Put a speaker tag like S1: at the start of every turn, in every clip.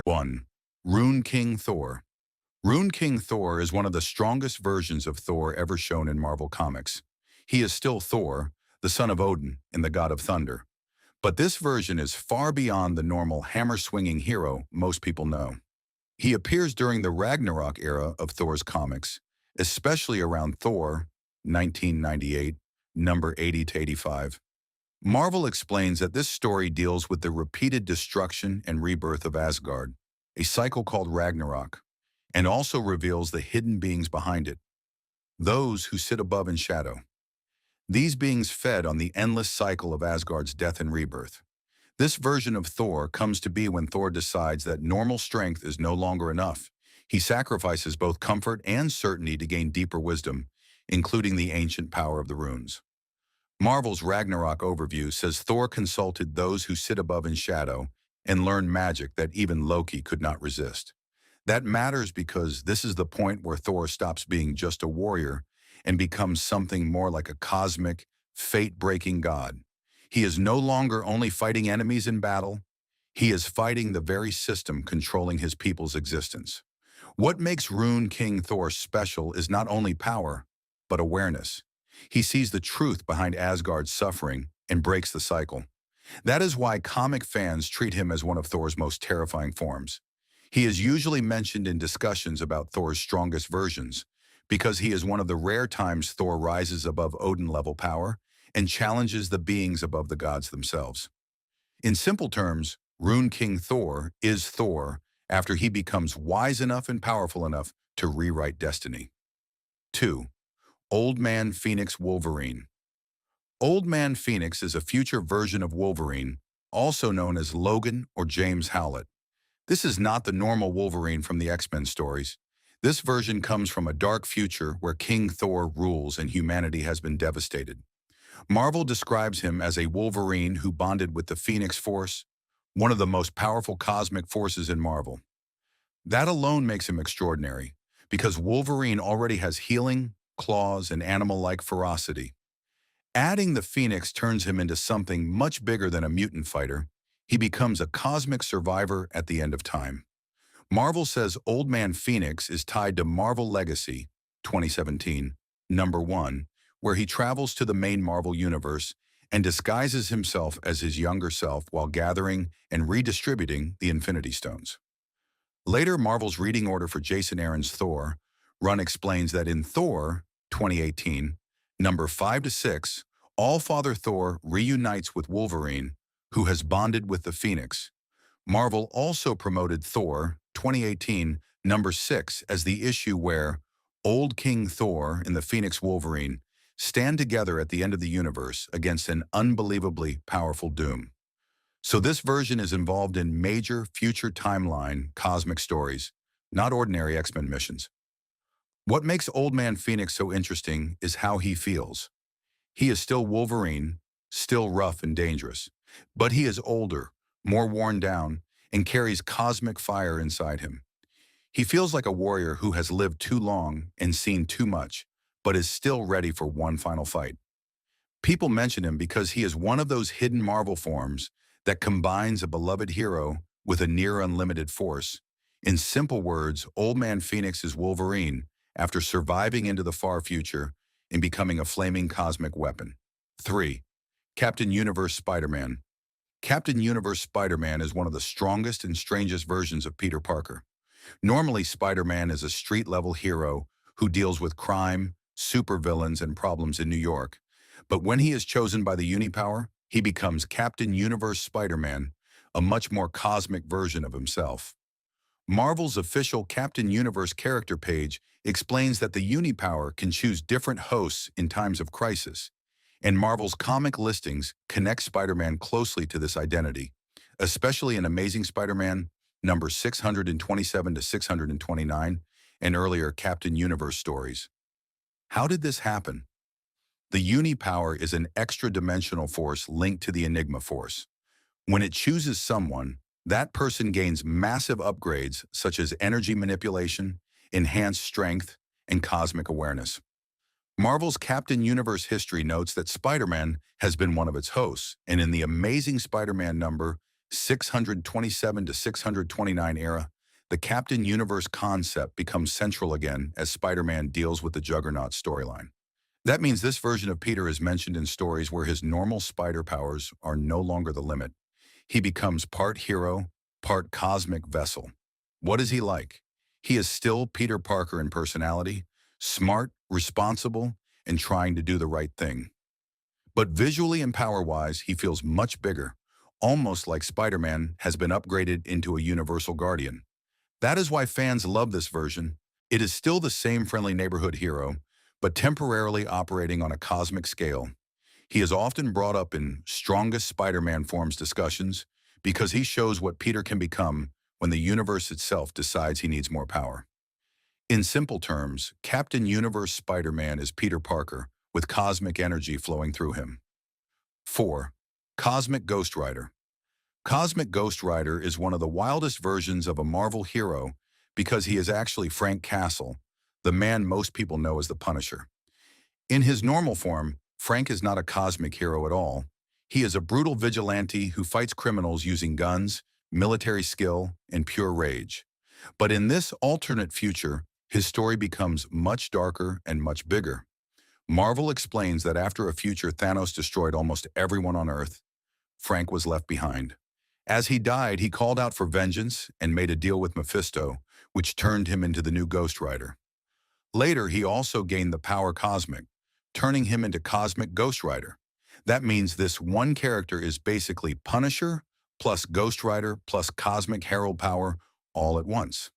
S1: 1. Rune King Thor. Rune King Thor is one of the strongest versions of Thor ever shown in Marvel Comics. He is still Thor, the son of Odin and the god of thunder. But this version is far beyond the normal hammer-swinging hero most people know. He appears during the Ragnarok era of Thor's comics, especially around Thor, 1998, number 80 to 85. Marvel explains that this story deals with the repeated destruction and rebirth of Asgard, a cycle called Ragnarok, and also reveals the hidden beings behind it, those who sit above in shadow. These beings fed on the endless cycle of Asgard's death and rebirth. This version of Thor comes to be when Thor decides that normal strength is no longer enough. He sacrifices both comfort and certainty to gain deeper wisdom, including the ancient power of the runes. Marvel's Ragnarok overview says Thor consulted those who sit above in shadow and learned magic that even Loki could not resist. That matters because this is the point where Thor stops being just a warrior and becomes something more like a cosmic, fate-breaking god. He is no longer only fighting enemies in battle, he is fighting the very system controlling his people's existence. What makes Rune King Thor special is not only power, but awareness. He sees the truth behind Asgard's suffering and breaks the cycle. That is why comic fans treat him as one of Thor's most terrifying forms. He is usually mentioned in discussions about Thor's strongest versions, because he is one of the rare times Thor rises above Odin-level power and challenges the beings above the gods themselves. In simple terms, Rune King Thor is Thor after he becomes wise enough and powerful enough to rewrite destiny. 2. Old Man Phoenix Wolverine. Old Man Phoenix is a future version of Wolverine, also known as Logan or James Howlett. This is not the normal Wolverine from the X-Men stories. This version comes from a dark future where King Thor rules and humanity has been devastated. Marvel describes him as a Wolverine who bonded with the Phoenix Force, one of the most powerful cosmic forces in Marvel. That alone makes him extraordinary, because Wolverine already has healing, claws, and animal-like ferocity. Adding the Phoenix turns him into something much bigger than a mutant fighter. He becomes a cosmic survivor at the end of time. Marvel says Old Man Phoenix is tied to Marvel Legacy, 2017, number 1, where he travels to the main Marvel universe and disguises himself as his younger self while gathering and redistributing the Infinity Stones. Later, Marvel's reading order for Jason Aaron's Thor run explains that in Thor, 2018, number 5 to 6, All-Father Thor reunites with Wolverine, who has bonded with the Phoenix. Marvel also promoted Thor, 2018, number 6 as the issue where Old King Thor and the Phoenix Wolverine stand together at the end of the universe against an unbelievably powerful doom. So this version is involved in major future timeline cosmic stories, not ordinary X-Men missions. What makes Old Man Phoenix so interesting is how he feels. He is still Wolverine, still rough and dangerous, but he is older, more worn down, and carries cosmic fire inside him. He feels like a warrior who has lived too long and seen too much, but is still ready for one final fight. People mention him because he is one of those hidden Marvel forms that combines a beloved hero with a near-unlimited force. In simple words, Old Man Phoenix is Wolverine after surviving into the far future and becoming a flaming cosmic weapon. 3. Captain Universe Spider-Man. Captain Universe Spider-Man is one of the strongest and strangest versions of Peter Parker. Normally, Spider-Man is a street-level hero who deals with crime, supervillains, and problems in New York. But when he is chosen by the Unipower, he becomes Captain Universe Spider-Man, a much more cosmic version of himself. Marvel's official Captain Universe character page explains that the Unipower can choose different hosts in times of crisis, and Marvel's comic listings connect Spider-Man closely to this identity, especially in Amazing Spider-Man, number 627 to 629, and earlier Captain Universe stories. How did this happen? The Unipower is an extra-dimensional force linked to the Enigma Force. When it chooses someone, that person gains massive upgrades such as energy manipulation, enhanced strength, and cosmic awareness. Marvel's Captain Universe history notes that Spider-Man has been one of its hosts, and in the Amazing Spider-Man number 627 to 629 era, the Captain Universe concept becomes central again as Spider-Man deals with the Juggernaut storyline. That means this version of Peter is mentioned in stories where his normal spider powers are no longer the limit. He becomes part hero, part cosmic vessel. What is he like? He is still Peter Parker in personality, smart, responsible, and trying to do the right thing. But visually and power-wise, he feels much bigger, almost like Spider-Man has been upgraded into a Universal Guardian. That is why fans love this version. It is still the same friendly neighborhood hero, but temporarily operating on a cosmic scale. He is often brought up in strongest Spider-Man forms discussions because he shows what Peter can become when the universe itself decides he needs more power. In simple terms, Captain Universe Spider-Man is Peter Parker with cosmic energy flowing through him. 4. Cosmic Ghost Rider. Cosmic Ghost Rider is one of the wildest versions of a Marvel hero because he is actually Frank Castle, the man most people know as the Punisher. In his normal form, Frank is not a cosmic hero at all. He is a brutal vigilante who fights criminals using guns, military skill, and pure rage. But in this alternate future, his story becomes much darker and much bigger. Marvel explains that after a future Thanos destroyed almost everyone on Earth, Frank was left behind. As he died, he called out for vengeance and made a deal with Mephisto, which turned him into the new Ghost Rider. Later, he also gained the power Cosmic, turning him into Cosmic Ghost Rider. That means this one character is basically Punisher plus Ghost Rider plus Cosmic Herald power all at once.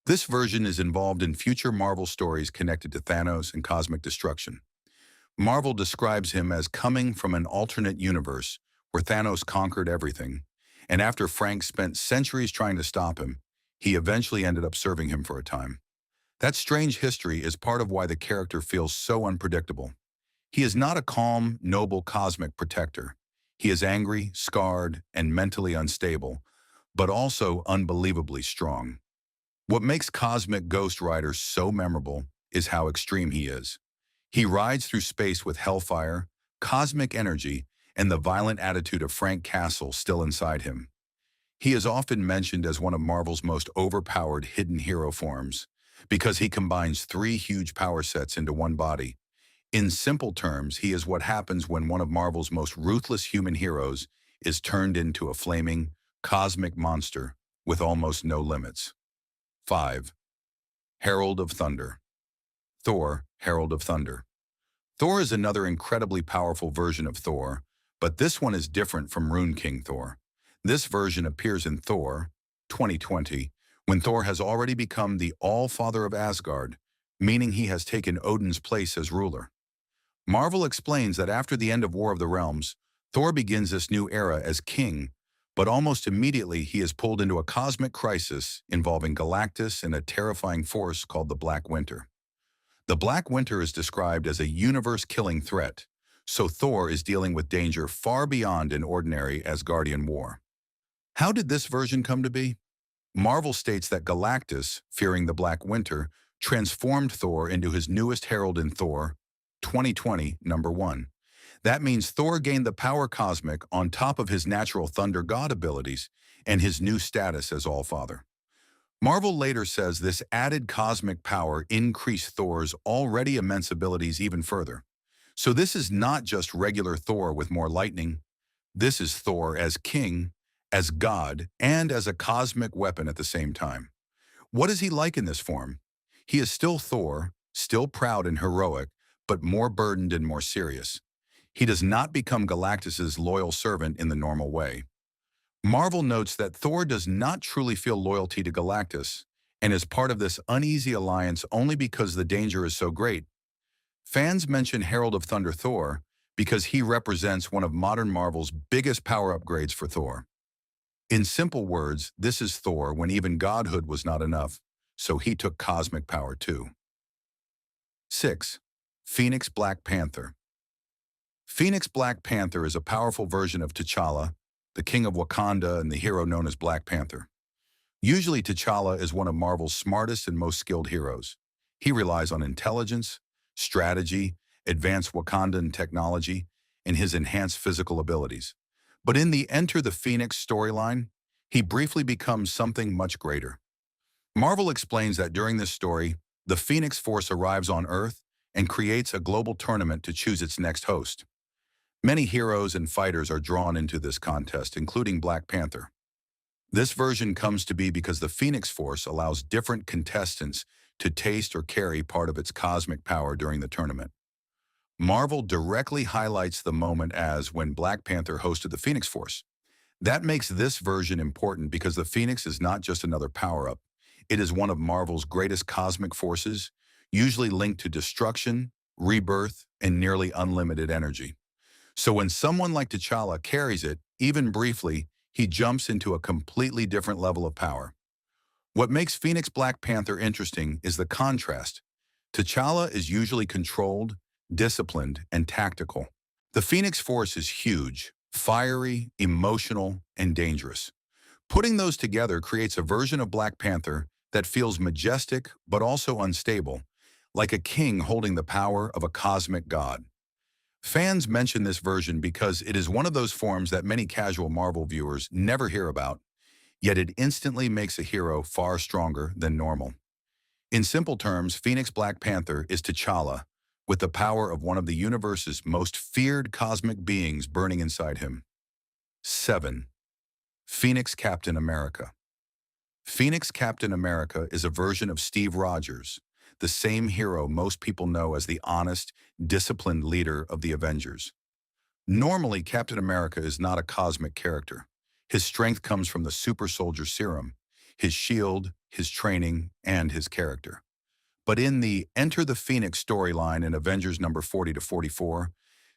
S1: This version is involved in future Marvel stories connected to Thanos and cosmic destruction. Marvel describes him as coming from an alternate universe where Thanos conquered everything, and after Frank spent centuries trying to stop him, he eventually ended up serving him for a time. That strange history is part of why the character feels so unpredictable. He is not a calm, noble cosmic protector. He is angry, scarred, and mentally unstable, but also unbelievably strong. What makes Cosmic Ghost Rider so memorable is how extreme he is. He rides through space with hellfire, cosmic energy, and the violent attitude of Frank Castle still inside him. He is often mentioned as one of Marvel's most overpowered hidden hero forms because he combines three huge power sets into one body. In simple terms, he is what happens when one of Marvel's most ruthless human heroes is turned into a flaming, cosmic monster with almost no limits. 5. Herald of Thunder. Thor, Herald of Thunder. Thor is another incredibly powerful version of Thor, but this one is different from Rune King Thor. This version appears in Thor 2020, when Thor has already become the All-Father of Asgard, meaning he has taken Odin's place as ruler. Marvel explains that after the end of War of the Realms, Thor begins this new era as king, but almost immediately he is pulled into a cosmic crisis involving Galactus and a terrifying force called the Black Winter. The Black Winter is described as a universe-killing threat, so Thor is dealing with danger far beyond an ordinary Asgardian war. How did this version come to be? Marvel states that Galactus, fearing the Black Winter, transformed Thor into his newest herald in Thor 2020 #1. That means Thor gained the power cosmic on top of his natural thunder god abilities and his new status as All-Father. Marvel later says this added cosmic power increased Thor's already immense abilities even further. So this is not just regular Thor with more lightning. This is Thor as king, as god, and as a cosmic weapon at the same time. What is he like in this form? He is still Thor, still proud and heroic, but more burdened and more serious. He does not become Galactus's loyal servant in the normal way. Marvel notes that Thor does not truly feel loyalty to Galactus and is part of this uneasy alliance only because the danger is so great. Fans mention Herald of Thunder Thor because he represents one of modern Marvel's biggest power upgrades for Thor. In simple words, this is Thor when even godhood was not enough, so he took cosmic power too. 6. Phoenix Black Panther. Phoenix Black Panther is a powerful version of T'Challa, the king of Wakanda and the hero known as Black Panther. Usually T'Challa is one of Marvel's smartest and most skilled heroes. He relies on intelligence, strategy, advanced Wakandan technology, and his enhanced physical abilities. But in the Enter the Phoenix storyline, he briefly becomes something much greater. Marvel explains that during this story, the Phoenix Force arrives on Earth and creates a global tournament to choose its next host. Many heroes and fighters are drawn into this contest, including Black Panther. This version comes to be because the Phoenix Force allows different contestants to taste or carry part of its cosmic power during the tournament. Marvel directly highlights the moment as when Black Panther hosted the Phoenix Force. That makes this version important because the Phoenix is not just another power-up. It is one of Marvel's greatest cosmic forces, usually linked to destruction, rebirth, and nearly unlimited energy. So when someone like T'Challa carries it, even briefly, he jumps into a completely different level of power. What makes Phoenix Black Panther interesting is the contrast. T'Challa is usually controlled, disciplined, and tactical. The Phoenix Force is huge, fiery, emotional, and dangerous. Putting those together creates a version of Black Panther that feels majestic but also unstable, like a king holding the power of a cosmic god. Fans mention this version because it is one of those forms that many casual Marvel viewers never hear about, yet it instantly makes a hero far stronger than normal. In simple terms, Phoenix Black Panther is T'Challa, with the power of one of the universe's most feared cosmic beings burning inside him. 7. Phoenix Captain America. Phoenix Captain America is a version of Steve Rogers, the same hero most people know as the honest, disciplined leader of the Avengers. Normally, Captain America is not a cosmic character. His strength comes from the super soldier serum, his shield, his training, and his character. But in the Enter the Phoenix storyline in Avengers number 40 to 44,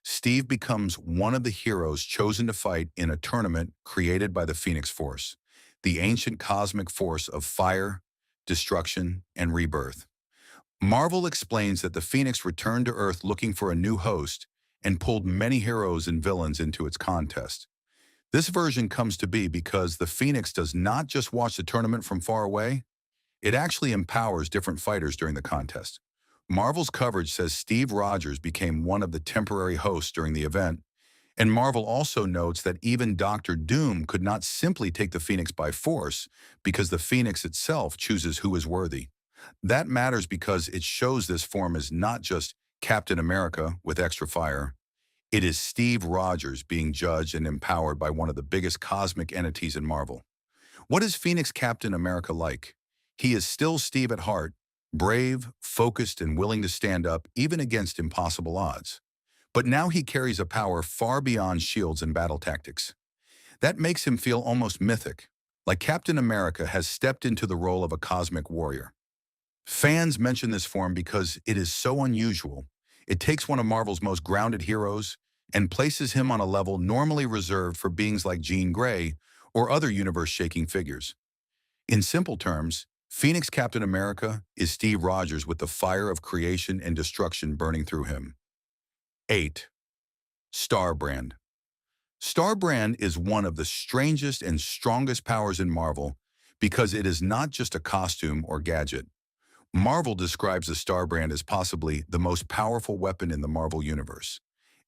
S1: Steve becomes one of the heroes chosen to fight in a tournament created by the Phoenix Force, the ancient cosmic force of fire, destruction, and rebirth. Marvel explains that the Phoenix returned to Earth looking for a new host and pulled many heroes and villains into its contest. This version comes to be because the Phoenix does not just watch the tournament from far away, it actually empowers different fighters during the contest. Marvel's coverage says Steve Rogers became one of the temporary hosts during the event, and Marvel also notes that even Doctor Doom could not simply take the Phoenix by force because the Phoenix itself chooses who is worthy. That matters because it shows this form is not just Captain America with extra fire. It is Steve Rogers being judged and empowered by one of the biggest cosmic entities in Marvel. What is Phoenix Captain America like? He is still Steve at heart, brave, focused, and willing to stand up even against impossible odds. But now he carries a power far beyond shields and battle tactics. That makes him feel almost mythic, like Captain America has stepped into the role of a cosmic warrior. Fans mention this form because it is so unusual. It takes one of Marvel's most grounded heroes and places him on a level normally reserved for beings like Jean Grey or other universe-shaking figures. In simple terms, Phoenix Captain America is Steve Rogers with the fire of creation and destruction burning through him. 8. Starbrand. Starbrand is one of the strangest and strongest powers in Marvel because it is not just a costume or gadget. Marvel describes the Starbrand as possibly the most powerful weapon in the Marvel Universe.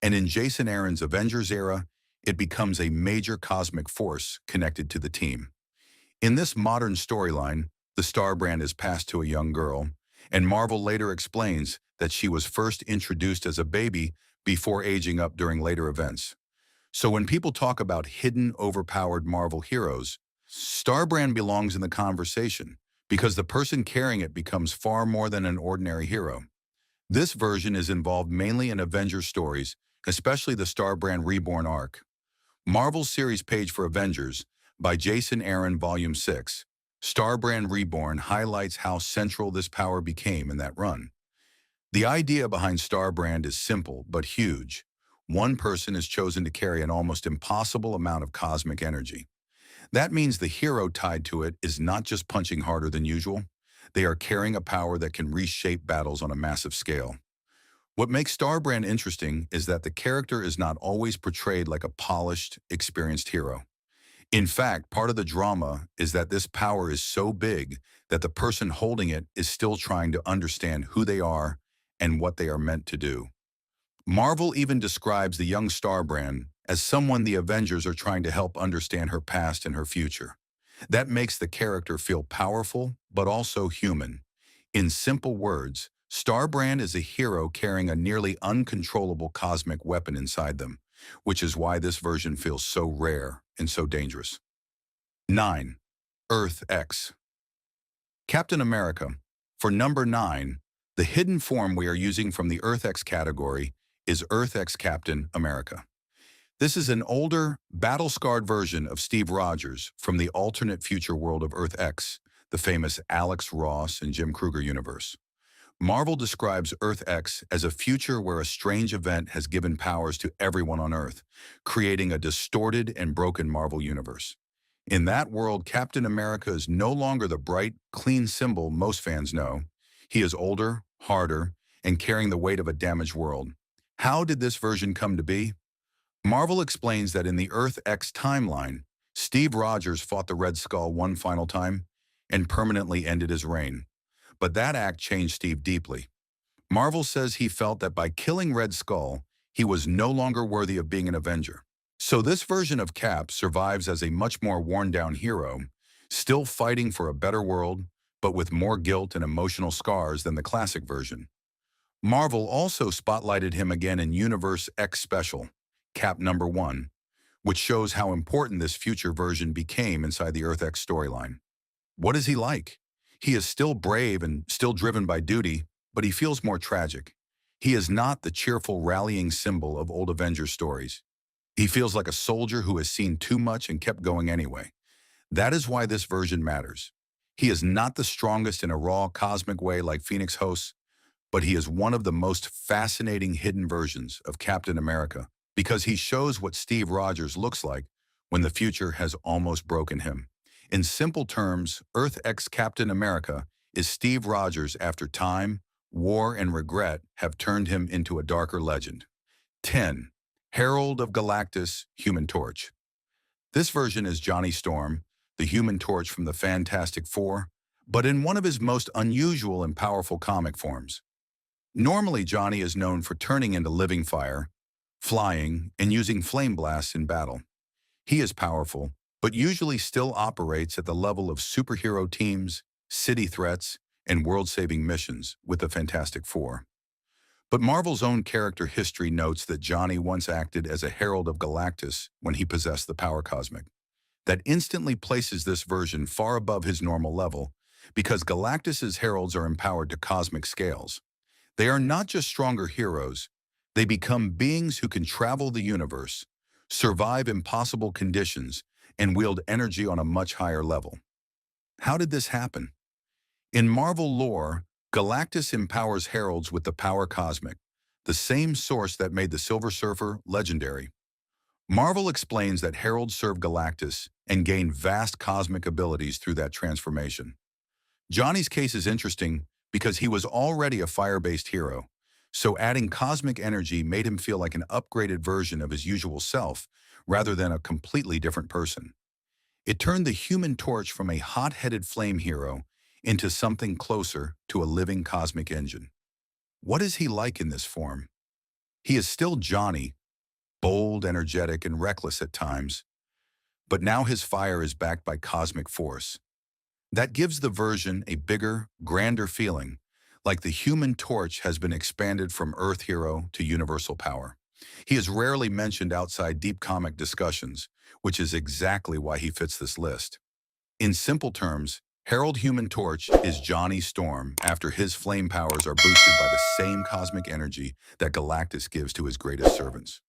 S1: And in Jason Aaron's Avengers era, it becomes a major cosmic force connected to the team. In this modern storyline, the Starbrand is passed to a young girl, and Marvel later explains that she was first introduced as a baby before aging up during later events. So when people talk about hidden, overpowered Marvel heroes, Starbrand belongs in the conversation because the person carrying it becomes far more than an ordinary hero. This version is involved mainly in Avengers stories, especially the Starbrand Reborn arc. Marvel's series page for Avengers, by Jason Aaron Volume 6, Starbrand Reborn highlights how central this power became in that run. The idea behind Starbrand is simple but huge. One person is chosen to carry an almost impossible amount of cosmic energy. That means the hero tied to it is not just punching harder than usual. They are carrying a power that can reshape battles on a massive scale. What makes Starbrand interesting is that the character is not always portrayed like a polished, experienced hero. In fact, part of the drama is that this power is so big that the person holding it is still trying to understand who they are and what they are meant to do. Marvel even describes the young Starbrand as someone the Avengers are trying to help understand her past and her future. That makes the character feel powerful, but also human. In simple words, Starbrand is a hero carrying a nearly uncontrollable cosmic weapon inside them, which is why this version feels so rare and so dangerous. 9. Earth X. Captain America. For number 9, the hidden form we are using from the Earth X category is Earth X Captain America. This is an older, battle-scarred version of Steve Rogers from the alternate future world of Earth X, the famous Alex Ross and Jim Krueger universe. Marvel describes Earth X as a future where a strange event has given powers to everyone on Earth, creating a distorted and broken Marvel universe. In that world, Captain America is no longer the bright, clean symbol most fans know. He is older, harder, and carrying the weight of a damaged world. How did this version come to be? Marvel explains that in the Earth X timeline, Steve Rogers fought the Red Skull one final time and permanently ended his reign. But that act changed Steve deeply. Marvel says he felt that by killing Red Skull, he was no longer worthy of being an Avenger. So this version of Cap survives as a much more worn-down hero, still fighting for a better world, but with more guilt and emotional scars than the classic version. Marvel also spotlighted him again in Universe X Special, Cap number 1, which shows how important this future version became inside the Earth X storyline. What is he like? He is still brave and still driven by duty, but he feels more tragic. He is not the cheerful rallying symbol of old Avengers stories. He feels like a soldier who has seen too much and kept going anyway. That is why this version matters. He is not the strongest in a raw cosmic way like Phoenix hosts, but he is one of the most fascinating hidden versions of Captain America because he shows what Steve Rogers looks like when the future has almost broken him. In simple terms, Earth X Captain America is Steve Rogers after time, war, and regret have turned him into a darker legend. 10. Herald of Galactus, Human Torch. This version is Johnny Storm, the Human Torch from the Fantastic Four, but in one of his most unusual and powerful comic forms. Normally, Johnny is known for turning into living fire, flying, and using flame blasts in battle. He is powerful, but usually still operates at the level of superhero teams, city threats, and world-saving missions with the Fantastic Four. But Marvel's own character history notes that Johnny once acted as a herald of Galactus when he possessed the power cosmic. That instantly places this version far above his normal level because Galactus's heralds are empowered to cosmic scales. They are not just stronger heroes, they become beings who can travel the universe, survive impossible conditions, and wield energy on a much higher level. How did this happen? In Marvel lore, Galactus empowers heralds with the power cosmic, the same source that made the Silver Surfer legendary. Marvel explains that heralds serve Galactus and gain vast cosmic abilities through that transformation. Johnny's case is interesting because he was already a fire-based hero, so adding cosmic energy made him feel like an upgraded version of his usual self rather than a completely different person. It turned the Human Torch from a hot-headed flame hero into something closer to a living cosmic engine. What is he like in this form? He is still Johnny, bold, energetic, and reckless at times, but now his fire is backed by cosmic force. That gives the version a bigger, grander feeling, like the Human Torch has been expanded from Earth hero to universal power. He is rarely mentioned outside deep comic discussions, which is exactly why he fits this list. In simple terms, Herald Human Torch is Johnny Storm after his flame powers are boosted by the same cosmic energy that Galactus gives to his greatest servants.